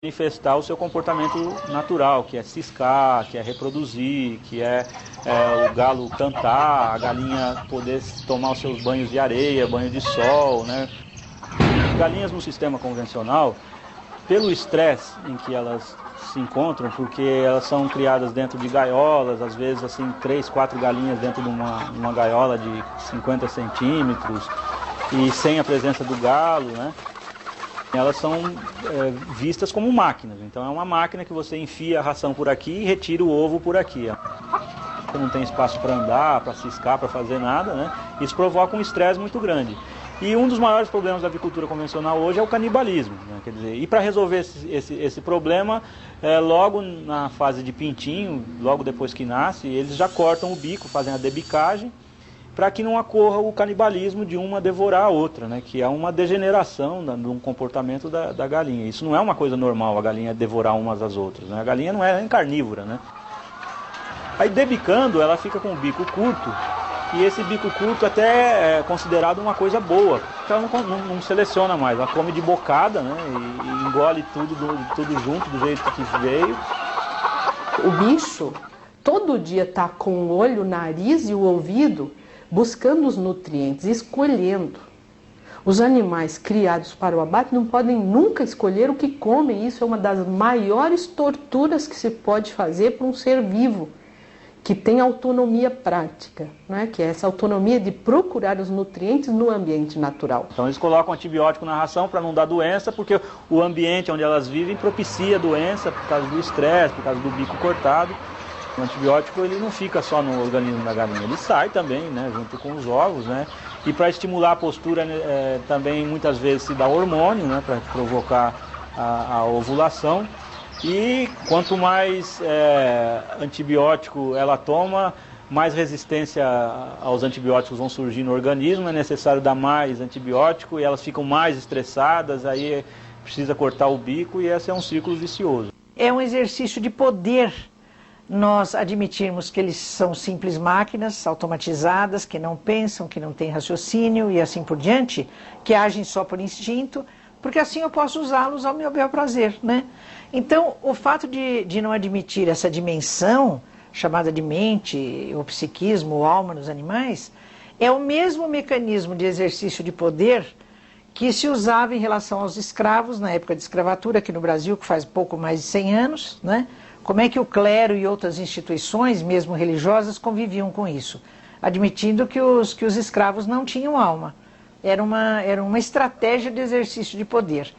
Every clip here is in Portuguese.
manifestar o seu comportamento natural, que é ciscar, que é reproduzir, que é o galo cantar, a galinha poder tomar os seus banhos de areia, banho de sol, né? As galinhas no sistema convencional, pelo estresse em que elas se encontram, porque elas são criadas dentro de gaiolas, às vezes assim 3, 4 galinhas dentro de uma gaiola de 50 centímetros e sem a presença do galo, né? Elas são vistas como máquinas, então é uma máquina que você enfia a ração por aqui e retira o ovo por aqui. Não tem espaço para andar, para ciscar, para fazer nada, né? Isso provoca um estresse muito grande. E um dos maiores problemas da avicultura convencional hoje é o canibalismo, né? Quer dizer, e para resolver esse problema, logo na fase de pintinho, logo depois que nasce, eles já cortam o bico, fazem a debicagem, para que não ocorra o canibalismo de uma devorar a outra, né? Que é uma degeneração de um comportamento da galinha. Isso não é uma coisa normal, a galinha devorar umas às outras, né? A galinha não é carnívora, né? Aí debicando, ela fica com o bico curto, e esse bico curto até é considerado uma coisa boa, porque ela não seleciona mais, ela come de bocada, né? E engole tudo junto, do jeito que veio. O bicho todo dia está com o olho, o nariz e o ouvido buscando os nutrientes, escolhendo. Os animais criados para o abate não podem nunca escolher o que comem. Isso é uma das maiores torturas que se pode fazer para um ser vivo, que tem autonomia prática, né? Que é essa autonomia de procurar os nutrientes no ambiente natural. Então eles colocam antibiótico na ração para não dar doença, porque o ambiente onde elas vivem propicia a doença por causa do estresse, por causa do bico cortado. O antibiótico ele não fica só no organismo da galinha, ele sai também, né, junto com os ovos, né? E para estimular a postura também muitas vezes se dá hormônio, né, para provocar a ovulação. E quanto mais antibiótico ela toma, mais resistência aos antibióticos vão surgir no organismo, é necessário dar mais antibiótico e elas ficam mais estressadas, aí precisa cortar o bico e esse é um círculo vicioso. É um exercício de poder nós admitirmos que eles são simples máquinas automatizadas, que não pensam, que não têm raciocínio e assim por diante, que agem só por instinto, porque assim eu posso usá-los ao meu bel prazer, né? Então, o fato de não admitir essa dimensão, chamada de mente, ou psiquismo, ou alma nos animais, é o mesmo mecanismo de exercício de poder que se usava em relação aos escravos, na época de escravatura, aqui no Brasil, que faz pouco mais de 100 anos, né? Como é que o clero e outras instituições, mesmo religiosas, conviviam com isso? Admitindo que os escravos não tinham alma. Era uma estratégia de exercício de poder.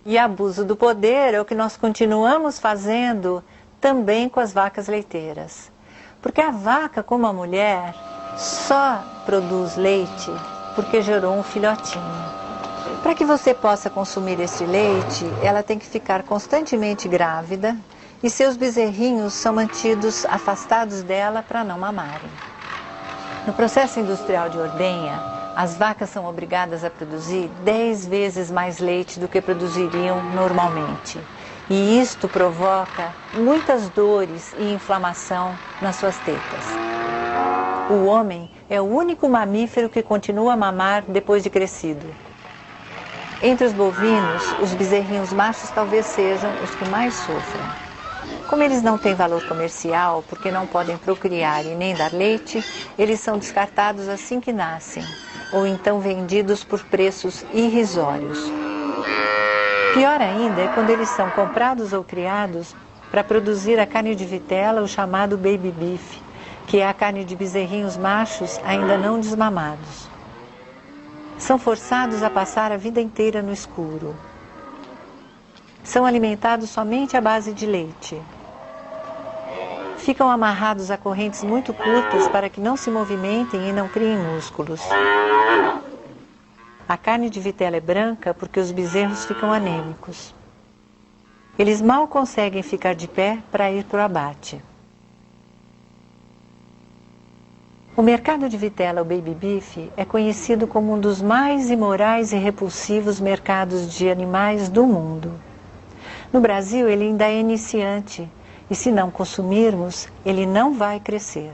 E abuso do poder é o que nós continuamos fazendo também com as vacas leiteiras. Porque a vaca, como a mulher, só produz leite porque gerou um filhotinho. Para que você possa consumir esse leite, ela tem que ficar constantemente grávida e seus bezerrinhos são mantidos afastados dela para não mamarem. No processo industrial de ordenha, as vacas são obrigadas a produzir 10 vezes mais leite do que produziriam normalmente. E isto provoca muitas dores e inflamação nas suas tetas. O homem é o único mamífero que continua a mamar depois de crescido. Entre os bovinos, os bezerrinhos machos talvez sejam os que mais sofrem. Como eles não têm valor comercial, porque não podem procriar e nem dar leite, eles são descartados assim que nascem, ou então vendidos por preços irrisórios. Pior ainda é quando eles são comprados ou criados para produzir a carne de vitela, o chamado baby beef, que é a carne de bezerrinhos machos ainda não desmamados. São forçados a passar a vida inteira no escuro. São alimentados somente à base de leite. Ficam amarrados a correntes muito curtas para que não se movimentem e não criem músculos. A carne de vitela é branca porque os bezerros ficam anêmicos. Eles mal conseguem ficar de pé para ir para o abate. O mercado de vitela, o baby beef, é conhecido como um dos mais imorais e repulsivos mercados de animais do mundo. No Brasil, ele ainda é iniciante, e se não consumirmos, ele não vai crescer.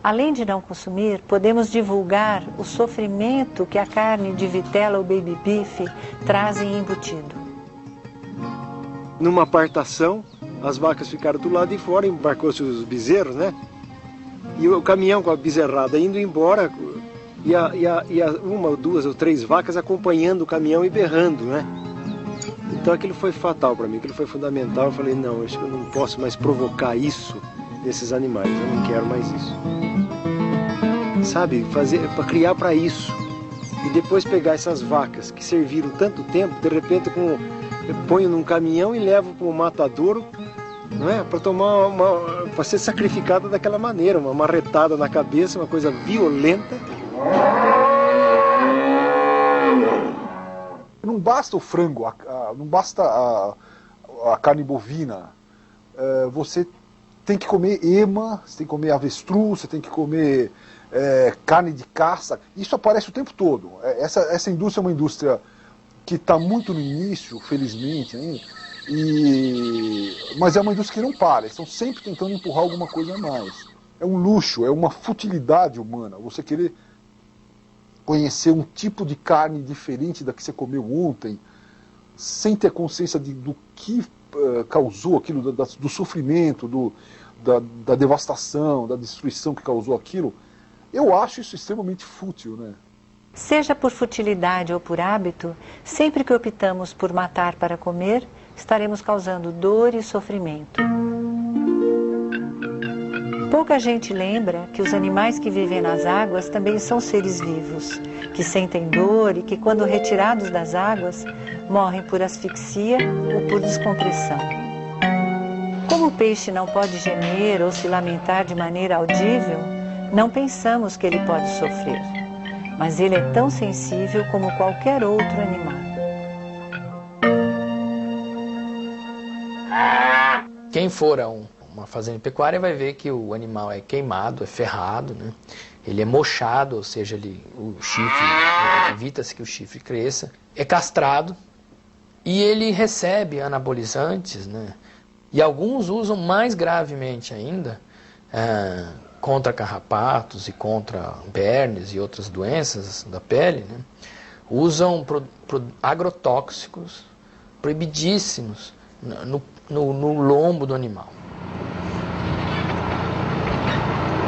Além de não consumir, podemos divulgar o sofrimento que a carne de vitela ou baby beef trazem embutido. Numa apartação, as vacas ficaram do lado de fora, embarcou-se os bezerros, né? E o caminhão com a bezerrada indo embora, e uma, duas ou três vacas acompanhando o caminhão e berrando, né? Então aquilo foi fatal para mim, aquilo foi fundamental. Eu falei, não, acho que eu não posso mais provocar isso nesses animais, eu não quero mais isso. Sabe, para criar para isso. E depois pegar essas vacas que serviram tanto tempo, de repente eu ponho num caminhão e levo para o matadouro, não é? Para ser sacrificada daquela maneira, uma marretada na cabeça, uma coisa violenta. Não basta o frango, não basta a carne bovina. Você tem que comer ema, você tem que comer avestruz, você tem que comer carne de caça. Isso aparece o tempo todo. Essa indústria é uma indústria que está muito no início, felizmente, hein? Mas é uma indústria que não para. Eles estão sempre tentando empurrar alguma coisa a mais. É um luxo, é uma futilidade humana. Você querer conhecer um tipo de carne diferente da que você comeu ontem, sem ter consciência do que causou aquilo, do sofrimento, da devastação, da destruição que causou aquilo, eu acho isso extremamente fútil, né? Seja por futilidade ou por hábito, sempre que optamos por matar para comer, estaremos causando dor e sofrimento. Pouca gente lembra que os animais que vivem nas águas também são seres vivos, que sentem dor e que, quando retirados das águas, morrem por asfixia ou por descompressão. Como o peixe não pode gemer ou se lamentar de maneira audível, não pensamos que ele pode sofrer, mas ele é tão sensível como qualquer outro animal. Quem for a uma fazenda pecuária vai ver que o animal é queimado, é ferrado, né? Ele é mochado, ou seja, o chifre, evita-se que o chifre cresça, é castrado e ele recebe anabolizantes, né? E alguns usam mais gravemente ainda, contra carrapatos e contra bernes e outras doenças da pele, né? Usam agrotóxicos proibidíssimos no lombo do animal.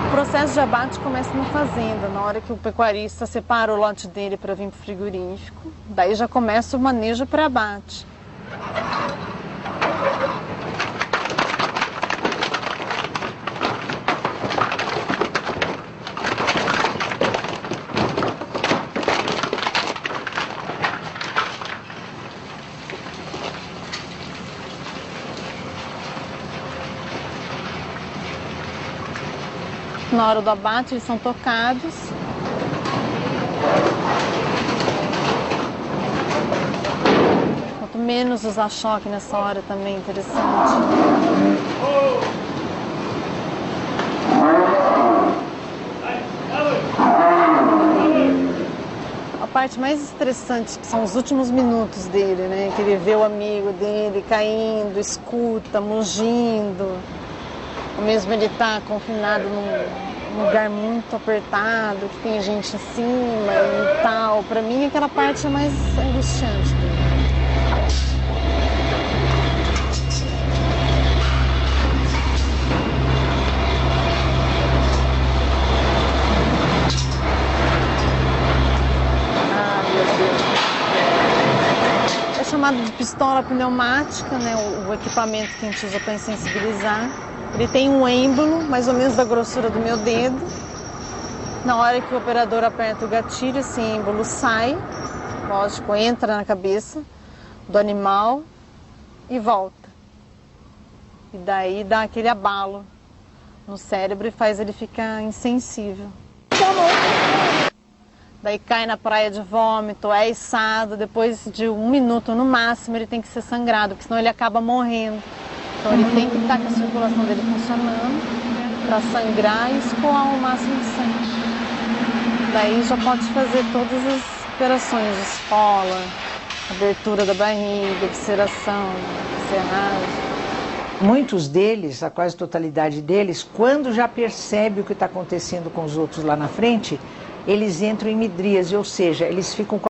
O processo de abate começa na fazenda, na hora que o pecuarista separa o lote dele para vir para o frigorífico, daí já começa o manejo para abate. Na hora do abate, eles são tocados. Quanto menos usar choque nessa hora também é interessante. A parte mais estressante são os últimos minutos dele, né? Que ele vê o amigo dele caindo, escuta, mugindo. Ou mesmo ele está confinado num lugar muito apertado, que tem gente em cima e tal. Para mim, aquela parte é mais angustiante. Ah, meu Deus. É chamado de pistola pneumática, né? O equipamento que a gente usa para insensibilizar. Ele tem um êmbolo, mais ou menos da grossura do meu dedo. Na hora que o operador aperta o gatilho, esse êmbolo sai, lógico, entra na cabeça do animal e volta. E daí dá aquele abalo no cérebro e faz ele ficar insensível. Daí cai na praia de vômito, é içado, depois de 1 minuto no máximo ele tem que ser sangrado, porque senão ele acaba morrendo. Então ele tem que estar com a circulação dele funcionando para sangrar e escoar o máximo de sangue. Daí já pode fazer todas as operações de esfola, abertura da barriga, visceração, serragem. Muitos deles, a quase totalidade deles, quando já percebe o que está acontecendo com os outros lá na frente, eles entram em midríase, ou seja, eles ficam com